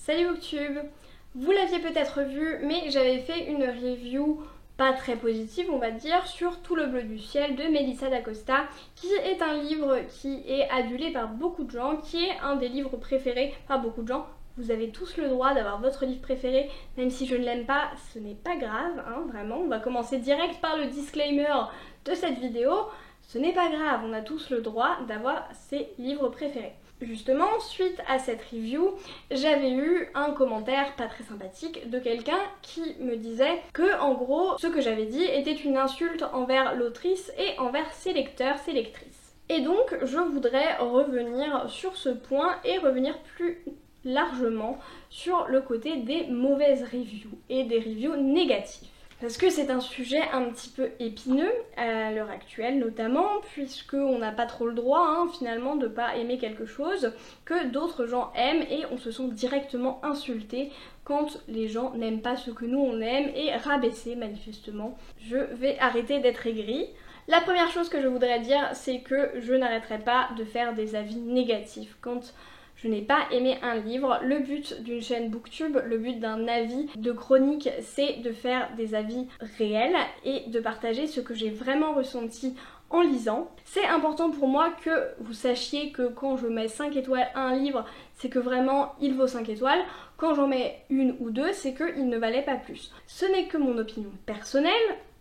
Salut Booktube! Vous l'aviez peut-être vu, mais j'avais fait une review pas très positive, on va dire, sur Tout le bleu du ciel de Melissa d'Acosta, qui est un livre qui est adulé par beaucoup de gens, qui est un des livres préférés par beaucoup de gens. Vous avez tous le droit d'avoir votre livre préféré, même si je ne l'aime pas, ce n'est pas grave, hein, vraiment. On va commencer direct par le disclaimer de cette vidéo. Ce n'est pas grave, on a tous le droit d'avoir ses livres préférés. Justement, suite à cette review, j'avais eu un commentaire pas très sympathique de quelqu'un qui me disait que, en gros, ce que j'avais dit était une insulte envers l'autrice et envers ses lecteurs, ses lectrices. Et donc, je voudrais revenir sur ce point et revenir plus largement sur le côté des mauvaises reviews et des reviews négatives. Parce que c'est un sujet un petit peu épineux à l'heure actuelle notamment, puisqu'on n'a pas trop le droit finalement de pas aimer quelque chose que d'autres gens aiment et on se sent directement insulté quand les gens n'aiment pas ce que nous on aime et rabaissé manifestement. Je vais arrêter d'être aigrie. La première chose que je voudrais dire, c'est que je n'arrêterai pas de faire des avis négatifs quand je n'ai pas aimé un livre. Le but d'une chaîne Booktube, le but d'un avis de chronique, c'est de faire des avis réels et de partager ce que j'ai vraiment ressenti en lisant. C'est important pour moi que vous sachiez que quand je mets 5 étoiles à un livre, c'est que vraiment il vaut 5 étoiles. Quand j'en mets une ou deux, c'est qu'il ne valait pas plus. Ce n'est que mon opinion personnelle,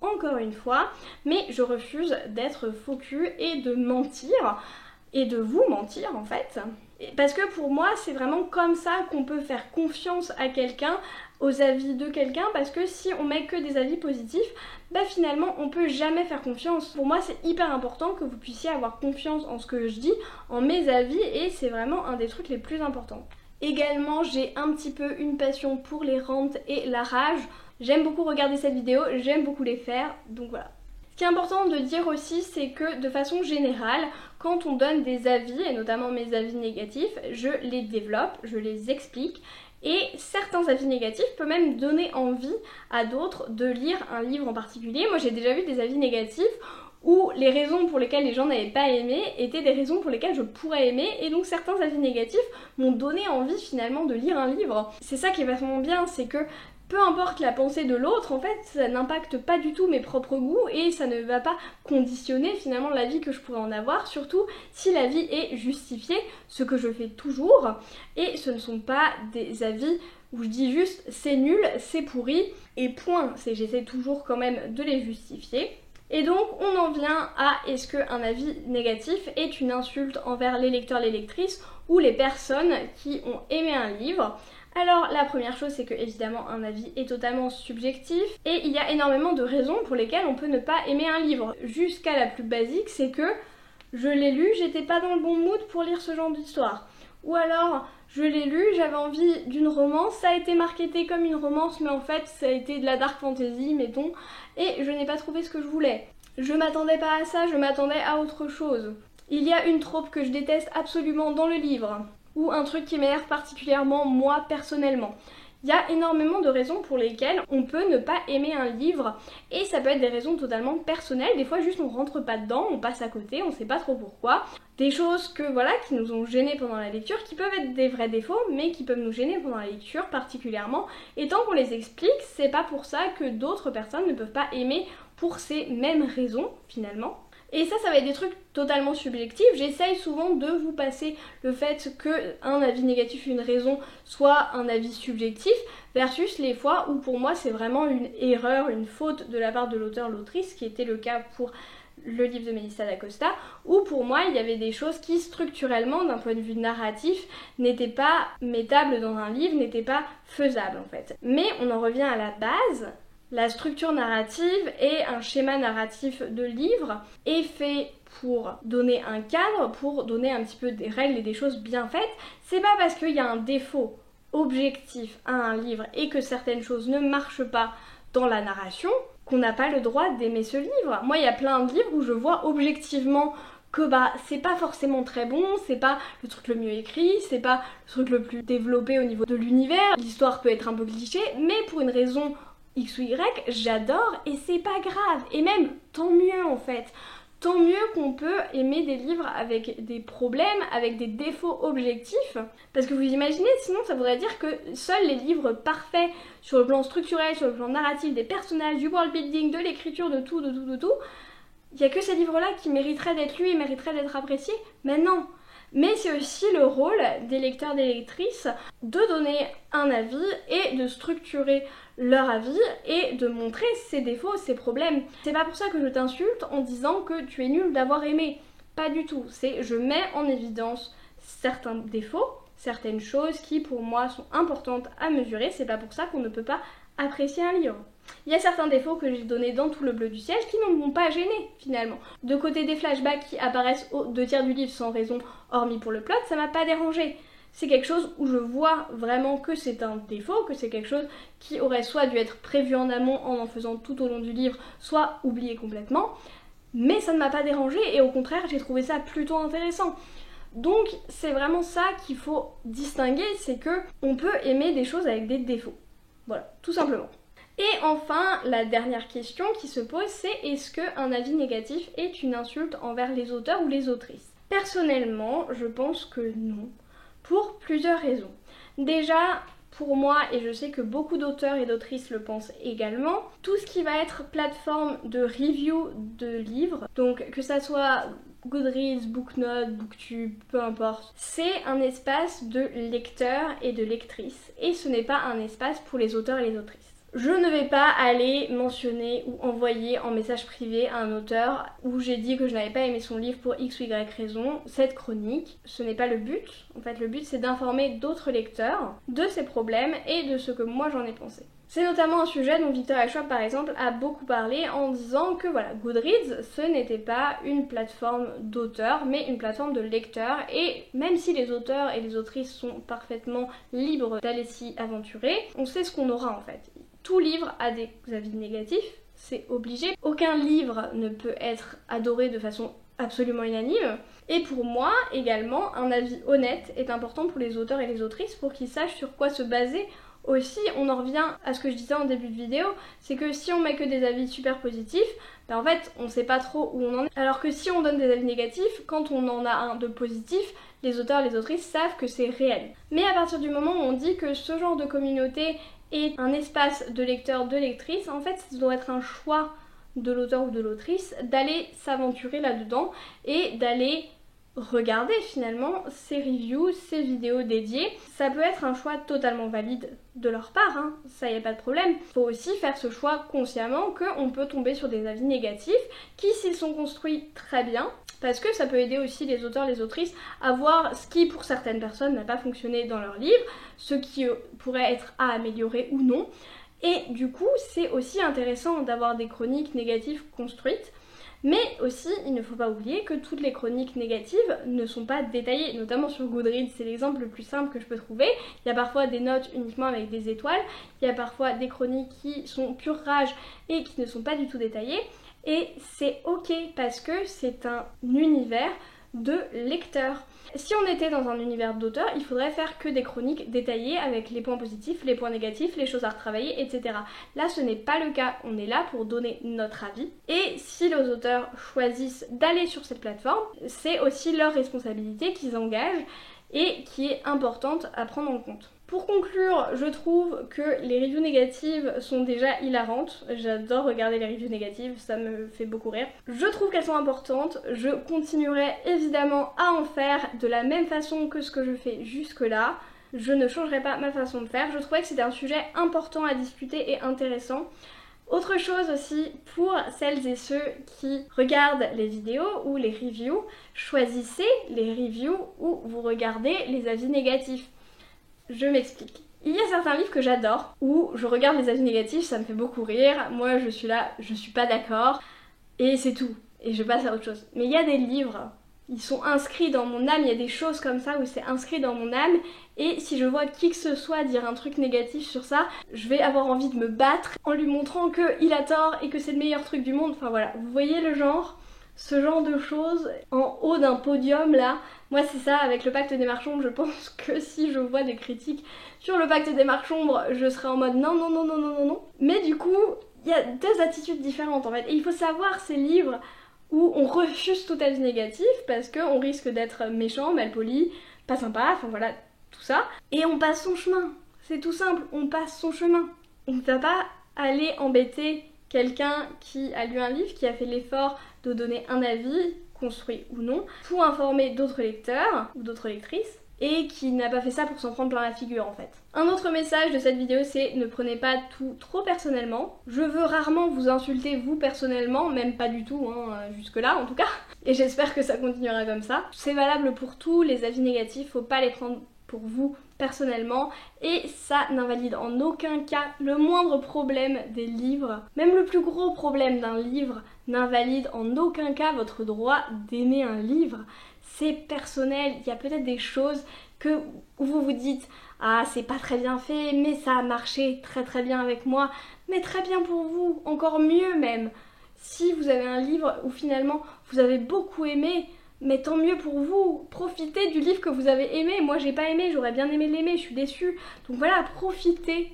encore une fois, mais je refuse d'être faux cul et de mentir. Et de vous mentir en fait. Parce que pour moi c'est vraiment comme ça qu'on peut faire confiance à quelqu'un, aux avis de quelqu'un, parce que si on met que des avis positifs, finalement on peut jamais faire confiance. Pour moi c'est hyper important que vous puissiez avoir confiance en ce que je dis, en mes avis, et c'est vraiment un des trucs les plus importants. Également j'ai un petit peu une passion pour les rantes et la rage. J'aime beaucoup regarder cette vidéo, j'aime beaucoup les faire, donc voilà. Ce qui est important de dire aussi, c'est que de façon générale, quand on donne des avis, et notamment mes avis négatifs, je les développe, je les explique, et certains avis négatifs peuvent même donner envie à d'autres de lire un livre en particulier. Moi j'ai déjà vu des avis négatifs où les raisons pour lesquelles les gens n'avaient pas aimé étaient des raisons pour lesquelles je pourrais aimer, et donc certains avis négatifs m'ont donné envie finalement de lire un livre. C'est ça qui est vachement bien, c'est que peu importe la pensée de l'autre, en fait, ça n'impacte pas du tout mes propres goûts et ça ne va pas conditionner finalement l'avis que je pourrais en avoir, surtout si l'avis est justifié, ce que je fais toujours, et ce ne sont pas des avis où je dis juste c'est nul, c'est pourri, et point, j'essaie toujours quand même de les justifier. Et donc on en vient à est-ce qu'un avis négatif est une insulte envers les lecteurs, les lectrices ou les personnes qui ont aimé un livre. Alors la première chose, c'est que évidemment un avis est totalement subjectif et il y a énormément de raisons pour lesquelles on peut ne pas aimer un livre. Jusqu'à la plus basique, c'est que je l'ai lu, j'étais pas dans le bon mood pour lire ce genre d'histoire. Ou alors je l'ai lu, j'avais envie d'une romance, ça a été marketé comme une romance mais en fait ça a été de la dark fantasy mettons, et je n'ai pas trouvé ce que je voulais. Je m'attendais pas à ça, je m'attendais à autre chose. Il y a une trope que je déteste absolument dans le livre, ou un truc qui m'énerve particulièrement moi personnellement. Il y a énormément de raisons pour lesquelles on peut ne pas aimer un livre et ça peut être des raisons totalement personnelles, des fois juste on rentre pas dedans, on passe à côté, on sait pas trop pourquoi. Des choses qui nous ont gênés pendant la lecture, qui peuvent être des vrais défauts mais qui peuvent nous gêner pendant la lecture particulièrement, et tant qu'on les explique, c'est pas pour ça que d'autres personnes ne peuvent pas aimer pour ces mêmes raisons finalement. Et ça va être des trucs totalement subjectifs. J'essaye souvent de vous passer le fait qu'un avis négatif, une raison, soit un avis subjectif, versus les fois où pour moi c'est vraiment une erreur, une faute de la part de l'auteur, l'autrice, qui était le cas pour le livre de Melissa d'Acosta, où pour moi il y avait des choses qui structurellement, d'un point de vue narratif, n'étaient pas mettables dans un livre, n'étaient pas faisables en fait. Mais on en revient à la base. La structure narrative et un schéma narratif de livre est fait pour donner un cadre, pour donner un petit peu des règles et des choses bien faites. C'est pas parce qu'il y a un défaut objectif à un livre et que certaines choses ne marchent pas dans la narration qu'on n'a pas le droit d'aimer ce livre. Moi, il y a plein de livres où je vois objectivement que c'est pas forcément très bon, c'est pas le truc le mieux écrit, c'est pas le truc le plus développé au niveau de l'univers. L'histoire peut être un peu cliché, mais pour une raison X ou Y, j'adore et c'est pas grave. Et même, tant mieux en fait. tant mieux qu'on peut aimer des livres avec des problèmes, avec des défauts objectifs. Parce que vous imaginez, sinon ça voudrait dire que seuls les livres parfaits sur le plan structurel, sur le plan narratif, des personnages, du world building, de l'écriture, de tout, il n'y a que ces livres-là qui mériteraient d'être lus et mériteraient d'être appréciés. Mais non. Mais c'est aussi le rôle des lecteurs, des lectrices de donner un avis et de structurer leur avis et de montrer ses défauts, ses problèmes. C'est pas pour ça que je t'insulte en disant que tu es nul d'avoir aimé. Pas du tout. C'est je mets en évidence certains défauts, certaines choses qui pour moi sont importantes à mesurer. C'est pas pour ça qu'on ne peut pas apprécier un livre. Il y a certains défauts que j'ai donnés dans Tout le bleu du ciel qui ne m'ont pas gêné finalement. De côté des flashbacks qui apparaissent aux 2 tiers du livre sans raison, hormis pour le plot, ça m'a pas dérangé. C'est quelque chose où je vois vraiment que c'est un défaut, que c'est quelque chose qui aurait soit dû être prévu en amont en faisant tout au long du livre, soit oublié complètement. Mais ça ne m'a pas dérangé et au contraire j'ai trouvé ça plutôt intéressant. Donc c'est vraiment ça qu'il faut distinguer, c'est que on peut aimer des choses avec des défauts. Voilà, tout simplement. Et enfin, la dernière question qui se pose, c'est est-ce qu'un avis négatif est une insulte envers les auteurs ou les autrices? Personnellement, je pense que non, pour plusieurs raisons. Déjà, pour moi, et je sais que beaucoup d'auteurs et d'autrices le pensent également, tout ce qui va être plateforme de review de livres, donc que ça soit Goodreads, Booknote, Booktube, peu importe, c'est un espace de lecteurs et de lectrices, et ce n'est pas un espace pour les auteurs et les autrices. Je ne vais pas aller mentionner ou envoyer en message privé à un auteur où j'ai dit que je n'avais pas aimé son livre pour X ou Y raison cette chronique. Ce n'est pas le but. En fait, le but c'est d'informer d'autres lecteurs de ses problèmes et de ce que moi j'en ai pensé. C'est notamment un sujet dont Victoria Schwab par exemple a beaucoup parlé en disant que voilà, Goodreads ce n'était pas une plateforme d'auteurs mais une plateforme de lecteurs et même si les auteurs et les autrices sont parfaitement libres d'aller s'y aventurer, on sait ce qu'on aura en fait. Tout livre a des avis négatifs, c'est obligé. Aucun livre ne peut être adoré de façon absolument unanime. Et pour moi, également, un avis honnête est important pour les auteurs et les autrices pour qu'ils sachent sur quoi se baser. Aussi, on en revient à ce que je disais en début de vidéo, c'est que si on met que des avis super positifs, ben en fait, on sait pas trop où on en est. Alors que si on donne des avis négatifs, quand on en a un de positif, les auteurs et les autrices savent que c'est réel. Mais à partir du moment où on dit que ce genre de communauté est un espace de lecteurs, de lectrices, en fait, ça doit être un choix de l'auteur ou de l'autrice d'aller s'aventurer là-dedans et d'aller regarder finalement ces reviews, ces vidéos dédiées. Ça peut être un choix totalement valide de leur part, hein, ça y a pas de problème. Faut aussi faire ce choix consciemment qu'on peut tomber sur des avis négatifs qui, s'ils sont construits très bien, parce que ça peut aider aussi les auteurs, les autrices à voir ce qui pour certaines personnes n'a pas fonctionné dans leur livre, ce qui pourrait être à améliorer ou non. Et du coup, c'est aussi intéressant d'avoir des chroniques négatives construites. Mais aussi, il ne faut pas oublier que toutes les chroniques négatives ne sont pas détaillées, notamment sur Goodreads, c'est l'exemple le plus simple que je peux trouver. Il y a parfois des notes uniquement avec des étoiles, il y a parfois des chroniques qui sont pure rage et qui ne sont pas du tout détaillées. Et c'est ok parce que c'est un univers de lecteurs. Si on était dans un univers d'auteur, il faudrait faire que des chroniques détaillées avec les points positifs, les points négatifs, les choses à retravailler, etc. Là, ce n'est pas le cas. On est là pour donner notre avis. Et si les auteurs choisissent d'aller sur cette plateforme, c'est aussi leur responsabilité qu'ils engagent et qui est importante à prendre en compte. Pour conclure, je trouve que les reviews négatives sont déjà hilarantes. J'adore regarder les reviews négatives, ça me fait beaucoup rire. Je trouve qu'elles sont importantes. Je continuerai évidemment à en faire de la même façon que ce que je fais jusque-là. Je ne changerai pas ma façon de faire. Je trouvais que c'était un sujet important à discuter et intéressant. Autre chose aussi, pour celles et ceux qui regardent les vidéos ou les reviews, choisissez les reviews où vous regardez les avis négatifs. Je m'explique. Il y a certains livres que j'adore, où je regarde les avis négatifs, ça me fait beaucoup rire, moi je suis là, je suis pas d'accord, et c'est tout, et je passe à autre chose. Mais il y a des livres, ils sont inscrits dans mon âme, il y a des choses comme ça où c'est inscrit dans mon âme, et si je vois qui que ce soit dire un truc négatif sur ça, je vais avoir envie de me battre en lui montrant qu'il a tort et que c'est le meilleur truc du monde, enfin voilà, vous voyez le genre ? Ce genre de choses en haut d'un podium là, moi c'est ça, avec le Pacte des Marchombres, je pense que si je vois des critiques sur le Pacte des Marchombres, je serai en mode non, non, non, non, non, non, non. Mais du coup, il y a deux attitudes différentes en fait, et il faut savoir ces livres où on refuse tout avis négatif parce qu'on risque d'être méchant, malpoli, pas sympa, enfin voilà, tout ça. Et on passe son chemin. C'est tout simple, on passe son chemin. On ne va pas aller embêter quelqu'un qui a lu un livre, qui a fait l'effort de donner un avis, construit ou non, pour informer d'autres lecteurs ou d'autres lectrices, et qui n'a pas fait ça pour s'en prendre plein la figure en fait. Un autre message de cette vidéo, c'est ne prenez pas tout trop personnellement. Je veux rarement vous insulter vous personnellement, même pas du tout, jusque là en tout cas, et j'espère que ça continuera comme ça. C'est valable pour tous les avis négatifs, faut pas les prendre pour vous personnellement, et ça n'invalide en aucun cas le moindre problème des livres. Même le plus gros problème d'un livre n'invalide en aucun cas votre droit d'aimer un livre. C'est personnel, il y a peut-être des choses où vous vous dites « Ah, c'est pas très bien fait, mais ça a marché très très bien avec moi. » Mais très bien pour vous, encore mieux même. Si vous avez un livre où finalement vous avez beaucoup aimé, mais tant mieux pour vous, profitez du livre que vous avez aimé. Moi j'ai pas aimé, j'aurais bien aimé l'aimer, je suis déçue. Donc voilà, profitez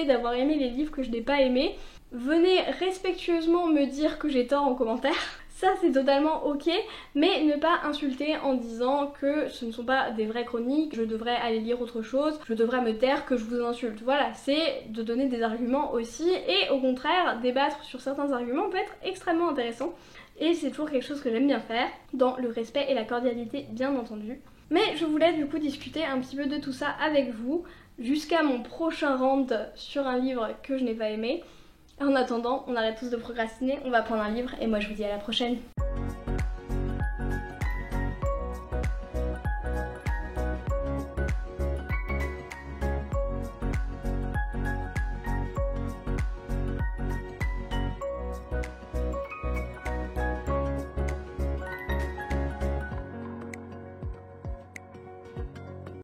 d'avoir aimé les livres que je n'ai pas aimés. Venez respectueusement me dire que j'ai tort en commentaire. Ça c'est totalement ok, mais ne pas insulter en disant que ce ne sont pas des vraies chroniques, je devrais aller lire autre chose, je devrais me taire que je vous insulte. Voilà, c'est de donner des arguments aussi, et au contraire, débattre sur certains arguments peut être extrêmement intéressant. Et c'est toujours quelque chose que j'aime bien faire, dans le respect et la cordialité bien entendu. Mais je voulais du coup discuter un petit peu de tout ça avec vous, jusqu'à mon prochain rant sur un livre que je n'ai pas aimé. En attendant, on arrête tous de procrastiner, on va prendre un livre et moi je vous dis à la prochaine.